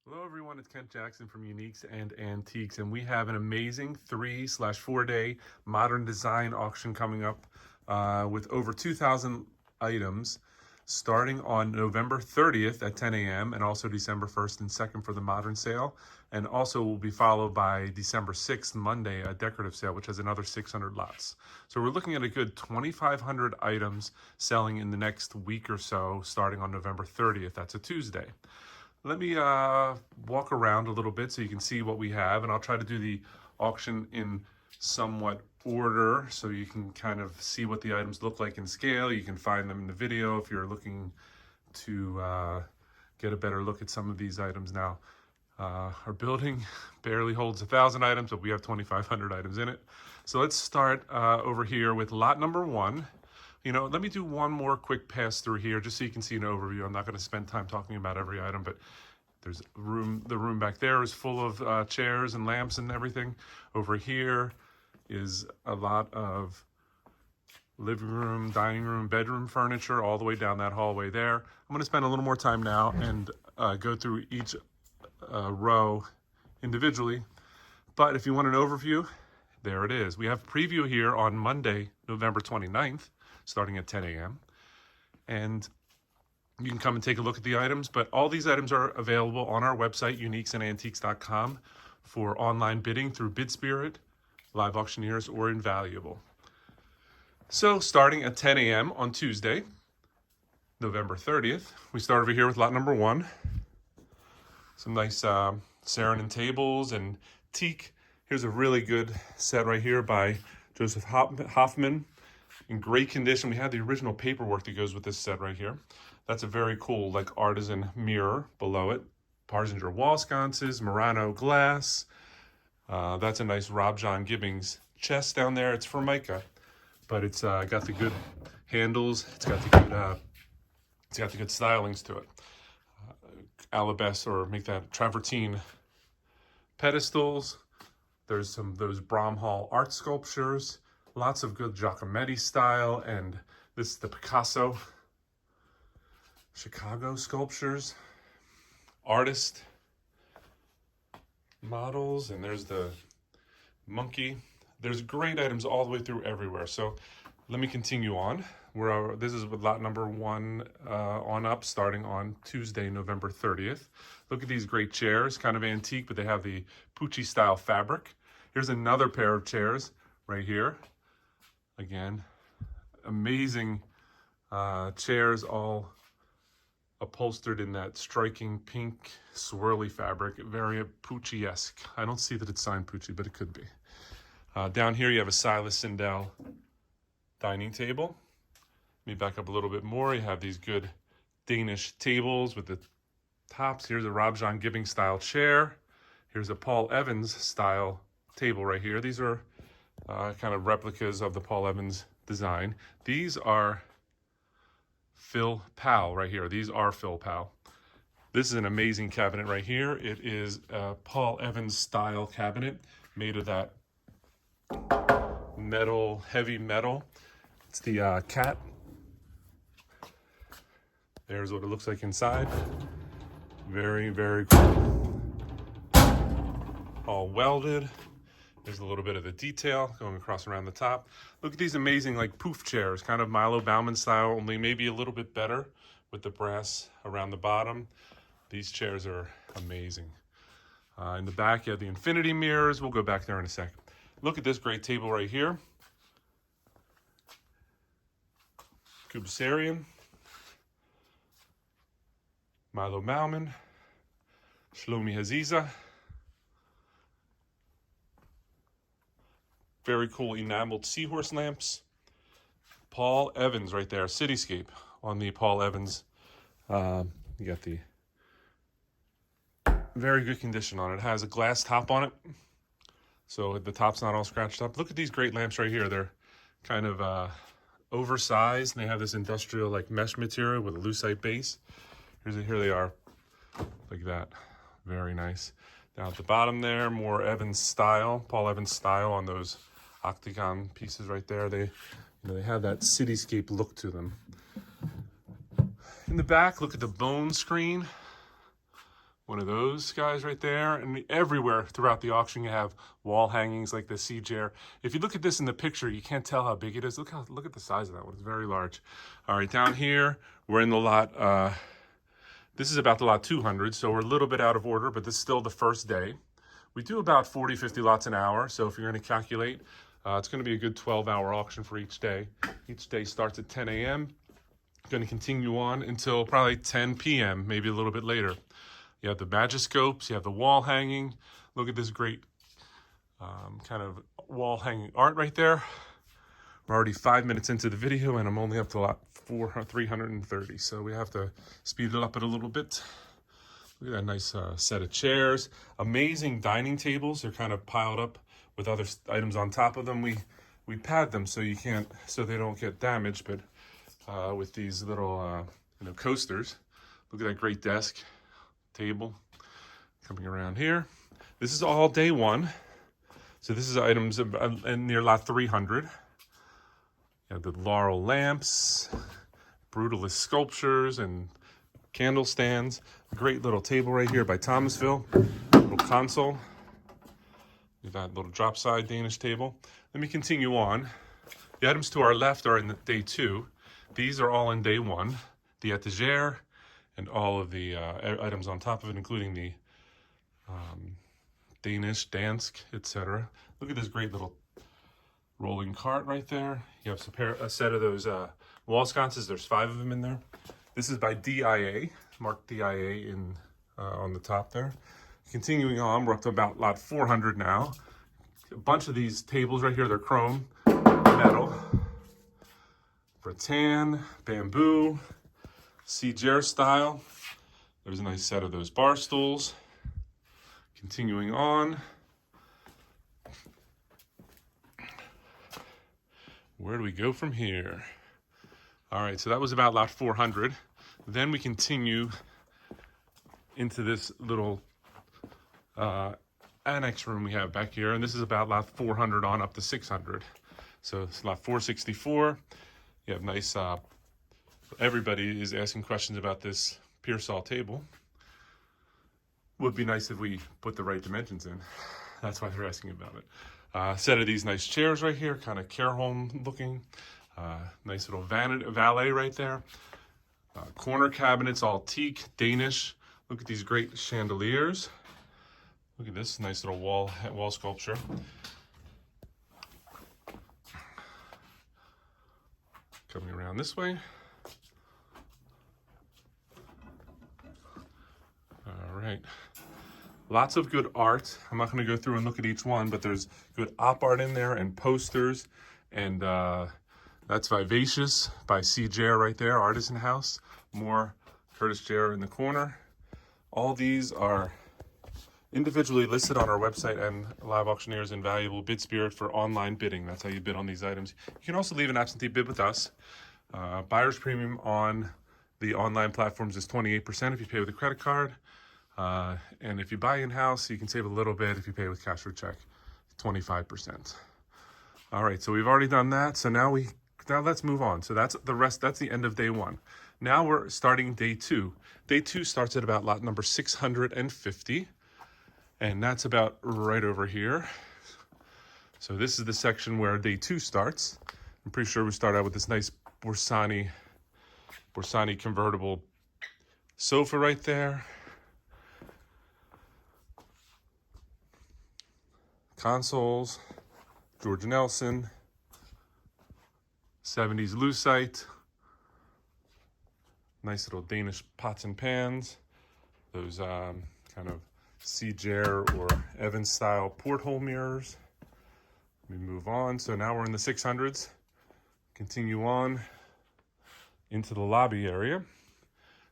Hello everyone, it's Kent Jackson from Uniques and Antiques, and we have an amazing 3/4 day modern design auction coming up with over 2,000 items starting on November 30th at 10 a.m. and also December 1st and 2nd for the modern sale, and also will be followed by December 6th, Monday, a decorative sale, which has another 600 lots. So we're looking at a good 2,500 items selling in the next week or so, starting on November 30th. That's a Tuesday. Let me walk around a little bit so you can see what we have, and I'll try to do the auction in somewhat order so you can kind of see what the items look like in scale. You can find them in the video if you're looking to get a better look at some of these items now. Our building barely holds 1,000 items, but we have 2,500 items in it. So let's start over here with lot number 1. Let me do one more quick pass through here just so you can see an overview. I'm not going to spend time talking about every item, but there's room. The room back there is full of chairs and lamps and everything. Over here is a lot of living room, dining room, bedroom furniture all the way down that hallway there. I'm going to spend a little more time now and go through each row individually. But if you want an overview, there it is. We have preview here on Monday, November 29th. Starting at 10 a.m. And you can come and take a look at the items, but all these items are available on our website, uniquesandantiques.com, for online bidding through BidSpirit, Live Auctioneers, or Invaluable. So starting at 10 a.m. on Tuesday, November 30th, we start over here with lot number 1. Some nice Saarinen tables and teak. Here's a really good set right here by Joseph Hoffman. In great condition. We have the original paperwork that goes with this set right here. That's a very cool, like, artisan mirror below it. Parzinger wall sconces, Murano glass. That's a nice Rob John Gibbings chest down there. It's Formica, but it's got the good handles. It's got the good stylings to it. Alabaster, or make that travertine pedestals. There's those Bromhall art sculptures. Lots of good Giacometti style, and this is the Picasso Chicago sculptures, artist models, and there's the monkey. There's great items all the way through everywhere. So let me continue on. This is with lot number 1 on up, starting on Tuesday, November 30th. Look at these great chairs, kind of antique, but they have the Pucci style fabric. Here's another pair of chairs right here. Again, amazing chairs, all upholstered in that striking pink swirly fabric, very Pucci-esque. I don't see that it's signed Pucci, but it could be. Down here you have a Silas Sindel dining table. Let me back up a little bit more. You have these good Danish tables with the tops. Here's a Rob John Gibbings style chair. Here's a Paul Evans style table right here. These are kind of replicas of the Paul Evans design. These are Phil Powell right here. These are Phil Powell. This is an amazing cabinet right here. It is a Paul Evans style cabinet made of that metal, heavy metal. It's the cat. There's what it looks like inside. Very, very cool. All welded. There's a little bit of the detail going across around the top. Look at these amazing, like, poof chairs, kind of Milo Bauman style, only maybe a little bit better with the brass around the bottom. These chairs are amazing. In the back, you have the infinity mirrors. We'll go back there in a second. Look at this great table right here. Kubisarian, Milo Bauman, Shlomi Haziza. Very cool enameled seahorse lamps. Paul Evans right there, Cityscape on the Paul Evans. You got the very good condition on it. It has a glass top on it, so the top's not all scratched up. Look at these great lamps right here. They're kind of oversized, and they have this industrial, like, mesh material with a lucite base. Here they are, like that. Very nice. Down at the bottom there, more Evans style, Paul Evans style on those octagon pieces right there. They have that cityscape look to them. In the back, look at the bone screen One of those guys right there. And everywhere throughout the auction you have wall hangings like the Sea Chair. If you look at this in the picture, you can't tell how big it is. Look at the size of that one. It's very large. All right, down here we're in the lot. This is about the lot 200, so we're a little bit out of order, but this is still the first day. We do about 40, 50 lots an hour, so if you're going to calculate, it's going to be a good 12-hour auction for each day. Each day starts at 10 a.m. Going to continue on until probably 10 p.m., maybe a little bit later. You have the magiscopes, you have the wall hanging. Look at this great kind of wall hanging art right there. We're already 5 minutes into the video and I'm only up to lot 330. So we have to speed it up a little bit. Look at that nice set of chairs. Amazing dining tables. They're kind of piled up with other items on top of them. We pad them so they don't get damaged, but with these little coasters. Look at that great desk. Table coming around here. This is all day one. So this is items near lot 300. You have the laurel lamps, brutalist sculptures, and candle stands. A great little table right here by Thomasville. Little console. That little drop side Danish table. Let me continue on. The items to our left are in the day 2. These are all in day 1. The etagere, and all of the items on top of it, including the Danish, dansk, etc. Look at this great little rolling cart right there. You have a set of those wall sconces. There's 5 of them in there. This is by DIA, marked DIA on the top there. Continuing on, we're up to about lot 400 now. A bunch of these tables right here, they're chrome, metal, rattan, bamboo, Sea Chair style. There's a nice set of those bar stools. Continuing on. Where do we go from here? All right, so that was about lot 400. Then we continue into this little annex room we have back here, and this is about lot 400 on up to 600. So it's lot 464. You have nice everybody is asking questions about this Pearsall table. Would be nice if we put the right dimensions in. That's why they're asking about it. Set of these nice chairs right here, kind of care home looking. Nice little valet right there. Corner cabinets, all teak, Danish. Look at these great chandeliers. Look at this nice little wall sculpture. Coming around this way. All right. Lots of good art. I'm not going to go through and look at each one, but there's good op art in there and posters. And that's Vivacious by Sea Chair right there, Artisan House. More Curtis Chair in the corner. All these are individually listed on our website and Live Auctioneers Invaluable Bid Spirit for online bidding. That's how you bid on these items. You can also leave an absentee bid with us. Buyer's premium on the online platforms is 28% if you pay with a credit card. And if you buy in-house, you can save a little bit if you pay with cash or check, 25%. All right, so we've already done that. So now let's move on. So that's the end of day 1. Now we're starting day 2. Day 2 starts at about lot number 650. And that's about right over here. So this is the section where day 2 starts. I'm pretty sure we start out with this nice Versace convertible sofa right there. Consoles, George Nelson, 70s lucite, nice little Danish pots and pans, those kind of Sea Chair or Evans style porthole mirrors. We move on. So now we're in the 600s. Continue on into the lobby area.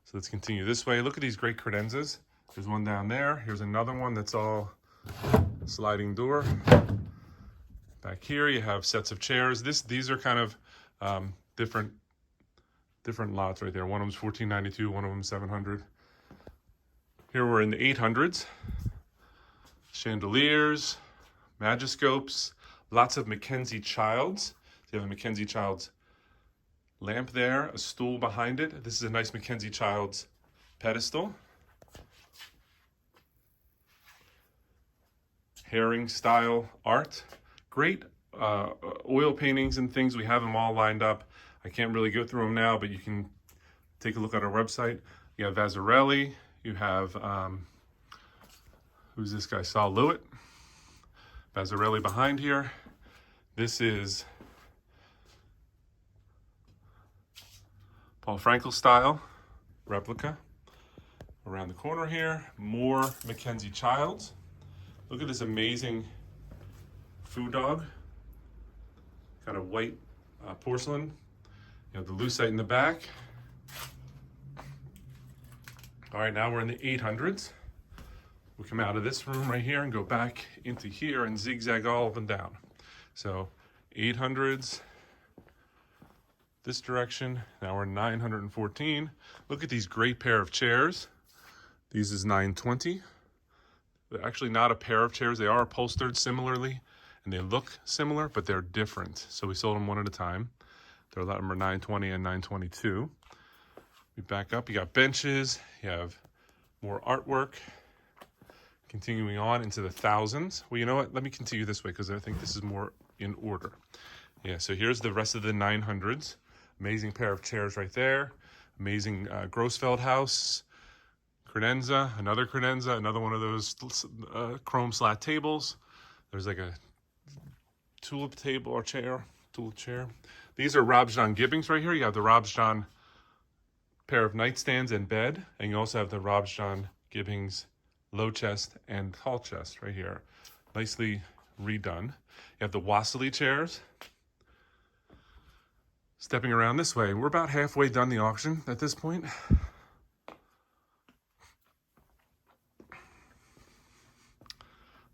So let's continue this way. Look at these great credenzas. There's one down there. Here's another one that's all sliding door. Back here you have sets of chairs. These are kind of different lots right there. One of them's $14.92, one of them $700. Here we're in the 800s. Chandeliers, magiscopes, lots of Mackenzie Childs. So you have a Mackenzie Childs lamp there, a stool behind it. This is a nice Mackenzie Childs pedestal. herring style art. Great oil paintings and things. We have them all lined up. I can't really go through them now, but you can take a look at our website. You have Vazzarelli. You have, who's this guy? Saul Lewitt. Vazzarelli behind here. This is Paul Frankel style replica. Around the corner here, more Mackenzie Childs. Look at this amazing food dog. Got a white porcelain. You have the lucite in the back. All right, now we're in the 800s. We come out of this room right here and go back into here and zigzag all up and down. So 800s, this direction. Now we're 914. Look at these great pair of chairs. These is 920. They're actually not a pair of chairs. They are upholstered similarly, and they look similar, but they're different. So we sold them one at a time. They're number 920 and 922. We back up. You got benches. You have more artwork. Continuing on into the thousands. Well, you know what? Let me continue this way because I think this is more in order. Yeah, so here's the rest of the 900s. Amazing pair of chairs right there. Amazing Grossfeld house. Credenza, another one of those chrome slat tables. There's like a tulip table or chair, tulip chair. These are Robs-John Gibbings right here. You have the Robs-John pair of nightstands and bed, and you also have the Robs-John Gibbings low chest and tall chest right here. Nicely redone. You have the Wassely chairs. Stepping around this way, we're about halfway done the auction at this point.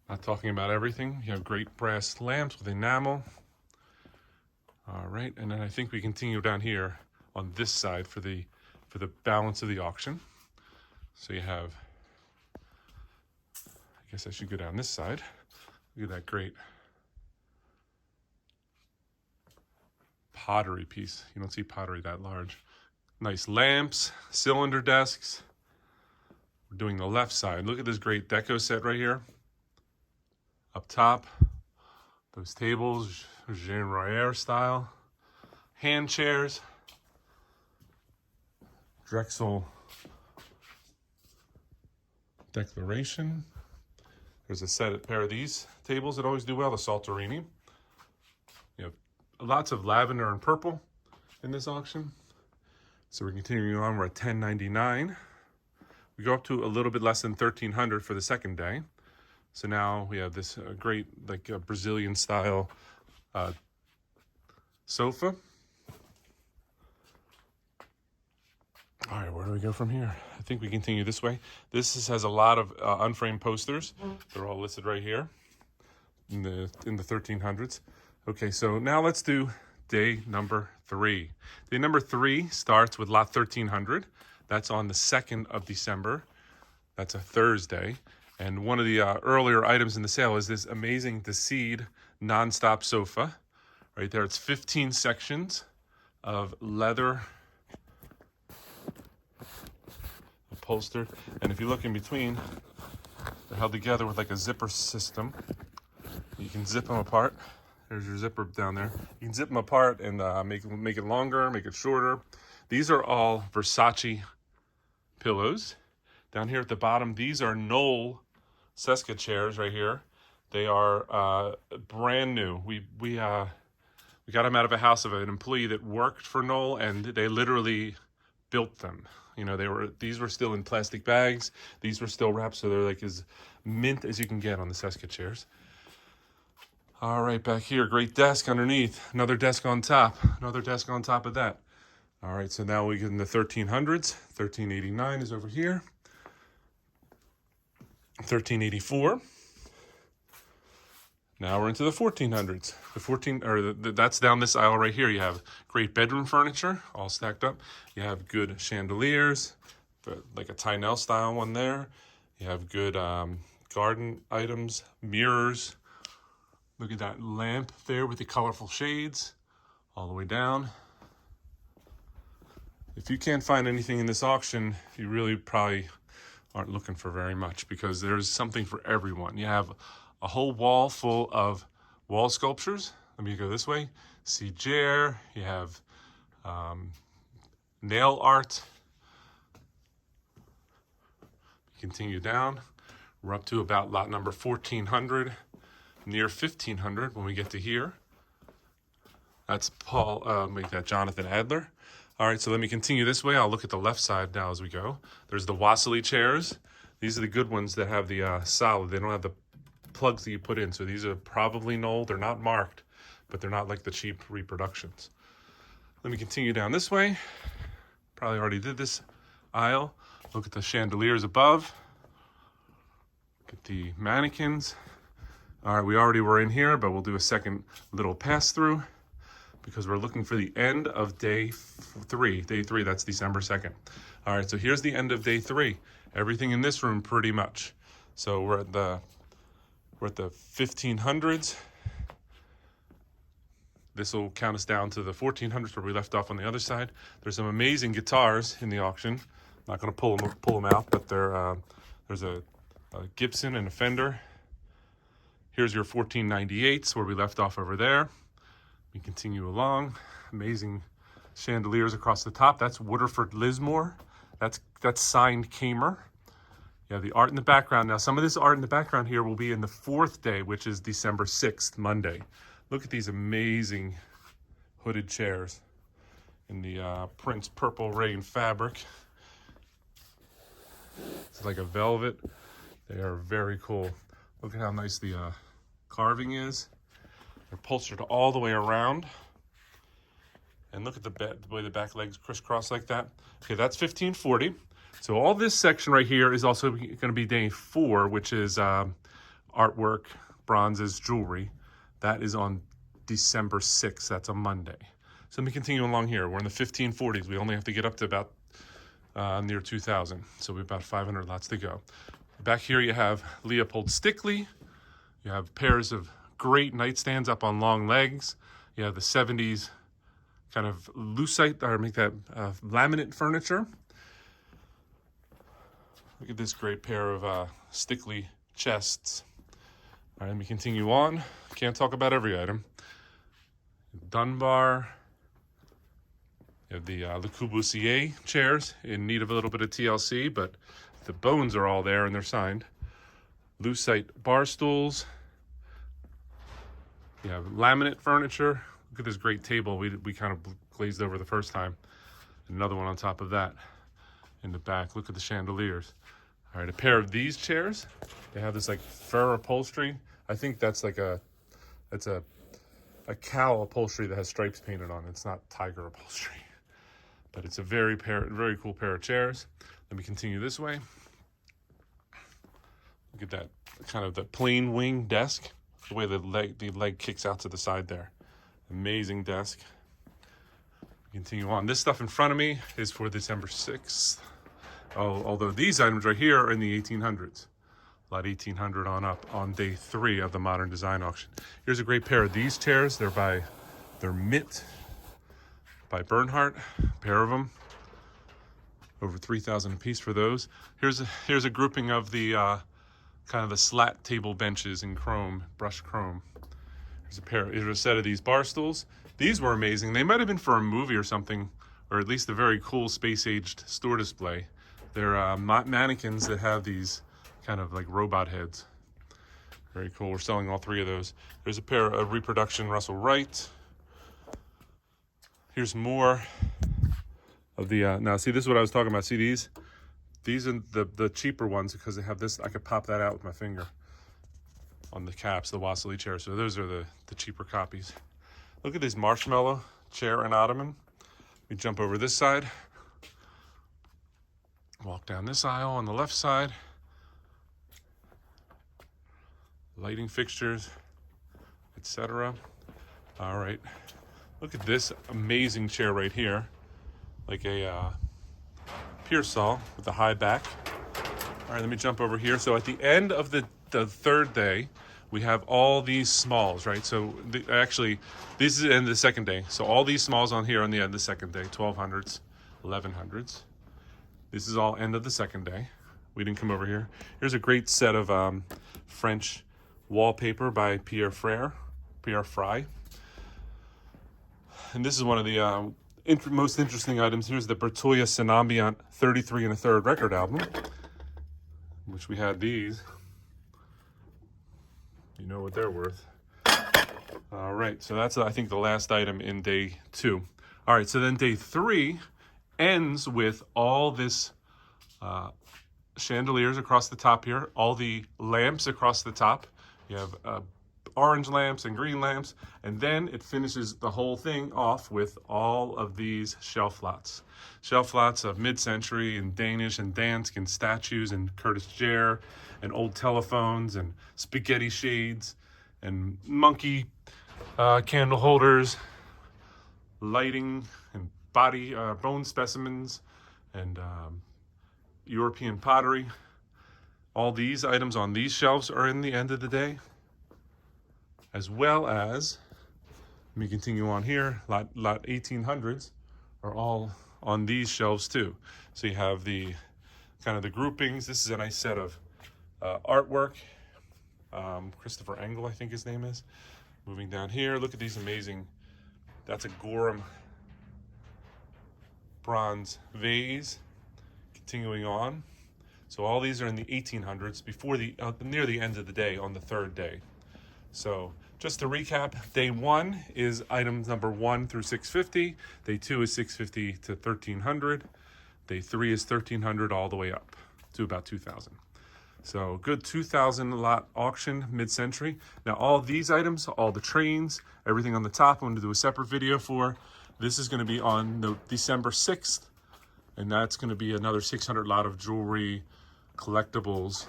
Not talking about everything. You have great brass lamps with enamel. All right, and then I think we continue down here on this side for the balance of the auction. So you have, I guess I should go down this side. Look at that great pottery piece. You don't see pottery that large. Nice lamps, cylinder desks. We're doing the left side. Look at this great deco set right here. Up top, those tables, Jean Royer style. Hand chairs. Drexel Declaration. There's a pair of these tables that always do well, the Salterini. You have lots of lavender and purple in this auction. So we're continuing on, we're at $10.99. We go up to a little bit less than $1,300 for the second day. So now we have this great, like Brazilian style sofa. All right, where do we go from here? I think we continue this way. This has a lot of unframed posters. They're all listed right here in the 1300s. Okay, so now let's do day number 3. Day number 3 starts with lot 1300. That's on the 2nd of December. That's a Thursday. And one of the earlier items in the sale is this amazing Decide nonstop sofa. Right there, it's 15 sections of leather upholstered. And if you look in between, they're held together with like a zipper system. You can zip them apart. There's your zipper down there. You can zip them apart and make it longer, make it shorter. These are all Versace pillows. Down here at the bottom, these are Knoll Seska chairs right here. They are brand new. We got them out of a house of an employee that worked for Knoll, and they literally built them. You know, these were still in plastic bags. These were still wrapped, so they're like as mint as you can get on the Seska chairs. All right, back here, great desk underneath. Another desk on top. Another desk on top of that. All right, so now we get in the 1300s. 1389 is over here. 1384. Now we're into the 1400s. That's down this aisle right here. You have great bedroom furniture, all stacked up. You have good chandeliers, like a Tynell style one there. You have good garden items, mirrors. Look at that lamp there with the colorful shades all the way down. If you can't find anything in this auction, you really probably aren't looking for very much, because there's something for everyone. You have a whole wall full of wall sculptures. Let me go this way. See chair, you have nail art. Continue down. We're up to about lot number 1400, near 1500 when we get to here. That's make that Jonathan Adler. All right, so let me continue this way. I'll look at the left side now as we go. There's the Wassely chairs. These are the good ones that have the solid. They don't have the plugs that you put in. So these are probably Knoll. They're not marked, but they're not like the cheap reproductions. Let me continue down this way. Probably already did this aisle. Look at the chandeliers above. Look at the mannequins. All right, we already were in here, but we'll do a second little pass through because we're looking for the end of day 3. Day 3, that's December 2nd. All right, so here's the end of day 3. Everything in this room pretty much. So we're at the 1500s. This will count us down to the 1400s where we left off on the other side. There's some amazing guitars in the auction. I'm not going to pull them out, but there's a Gibson and a Fender. Here's your 1498s where we left off over there. We continue along. Amazing chandeliers across the top. That's Waterford Lismore. That's signed Kamer. You have the art in the background. Now, some of this art in the background here will be in the 4th day, which is December 6th, Monday. Look at these amazing hooded chairs in the Prince Purple Rain fabric. It's like a velvet. They are very cool. Look at how nice the carving is. They're upholstered all the way around. And look at the way the back legs crisscross like that. Okay, that's 1540. So all this section right here is also going to be day 4, which is artwork, bronzes, jewelry. That is on December 6th. That's a Monday. So let me continue along here. We're in the 1540s. We only have to get up to about near 2000. So we have about 500 lots to go. Back here you have Leopold Stickley. You have pairs of great nightstands up on long legs. You have the 70s kind of lucite, or make that laminate furniture. Look at this great pair of Stickley chests. All right, let me continue on. Can't talk about every item. Dunbar. You have the Le Corbusier chairs in need of a little bit of TLC, but the bones are all there and they're signed. Lucite bar stools. You have laminate furniture. Look at this great table we kind of glazed over the first time. Another one on top of that in the back. Look at the chandeliers. All right, a pair of these chairs. They have this like fur upholstery. I think that's like a cow upholstery that has stripes painted on it. It's not tiger upholstery, but it's a very cool pair of chairs. Let me continue this way. Look at that kind of the plain wing desk. The way the leg kicks out to the side there. Amazing desk. Continue on. This stuff in front of me is for December 6th. Although these items right here are in the 1800s. Lot 1800 on up on day 3 of the Modern Design Auction. Here's a great pair of these chairs. They're Mitt by Bernhardt. A pair of them. Over 3,000 a piece for those. Here's a grouping of the kind of the slat table benches in chrome, brushed chrome. Here's a set of these bar stools. These were amazing. They might have been for a movie or something, or at least a very cool space-aged store display. They're mannequins that have these kind of like robot heads. Very cool. We're selling all 3 of those. There's a pair of reproduction Russell Wright. Here's more of the, now see, this is what I was talking about. See these? These are the cheaper ones because they have this. I could pop that out with my finger on the caps, the Wassely Chair. So those are the cheaper copies. Look at this Marshmallow Chair and ottoman. We jump over this side. Walk down this aisle on the left side. Lighting fixtures, etc. All right. Look at this amazing chair right here. Like a Pearsall with a high back. All right, let me jump over here. So at the end of the 3rd day, we have all these smalls, right? So actually, this is the end of the 2nd day. So all these smalls on here on the end of the 2nd day, 1200s, 1100s. This is all end of the 2nd day. We didn't come over here. Here's a great set of French Wallpaper by Pierre Fry. And this is one of the most interesting items. Here's the Bertoia Synambient 33 1/3 record album, which we had these. You know what they're worth. All right, so that's, I think, the last item in day 2. All right, so then day 3 ends with all this chandeliers across the top here, all the lamps across the top. You have orange lamps and green lamps, and then it finishes the whole thing off with all of these shelf lots. Shelf lots of mid-century and Danish and Dansk and statues and Curtis Jerr and old telephones and spaghetti shades and monkey candle holders, lighting and body bone specimens and European pottery. All these items on these shelves are in the end of the day, as well as, let me continue on here, lot 1800s are all on these shelves too. So you have the kind of the groupings. This is a nice set of artwork. Christopher Engel, I think his name is. Moving down here, look at these amazing, that's a Gorham bronze vase. Continuing on. So all these are in the 1800s before the near the end of the day on the 3rd day. So just to recap, day 1 is items number 1 through 650. Day 2 is 650 to 1300. Day 3 is 1300 all the way up to about 2000. So good 2000 lot auction mid-century. Now all these items, all the trains, everything on the top, I'm going to do a separate video for. This is going to be on December 6th. And that's going to be another 600 lot of jewelry, collectibles,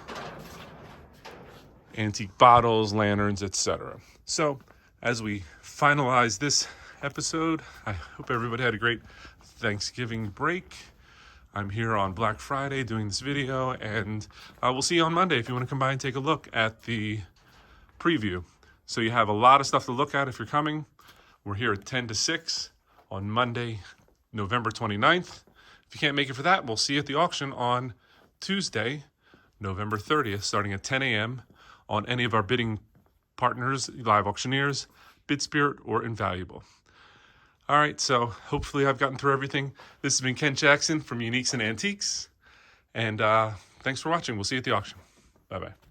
antique bottles, lanterns, etc. So as we finalize this episode, I hope everybody had a great Thanksgiving break. I'm here on Black Friday doing this video, and we'll see you on Monday if you want to come by and take a look at the preview. So you have a lot of stuff to look at if you're coming. We're here at 10 to 6 on Monday, November 29th. If you can't make it for that, we'll see you at the auction on Tuesday, November 30th, starting at 10 a.m. on any of our bidding partners, live auctioneers, BidSpirit, or Invaluable. All right, so hopefully I've gotten through everything. This has been Ken Jackson from Uniques and Antiques, and thanks for watching. We'll see you at the auction. Bye-bye.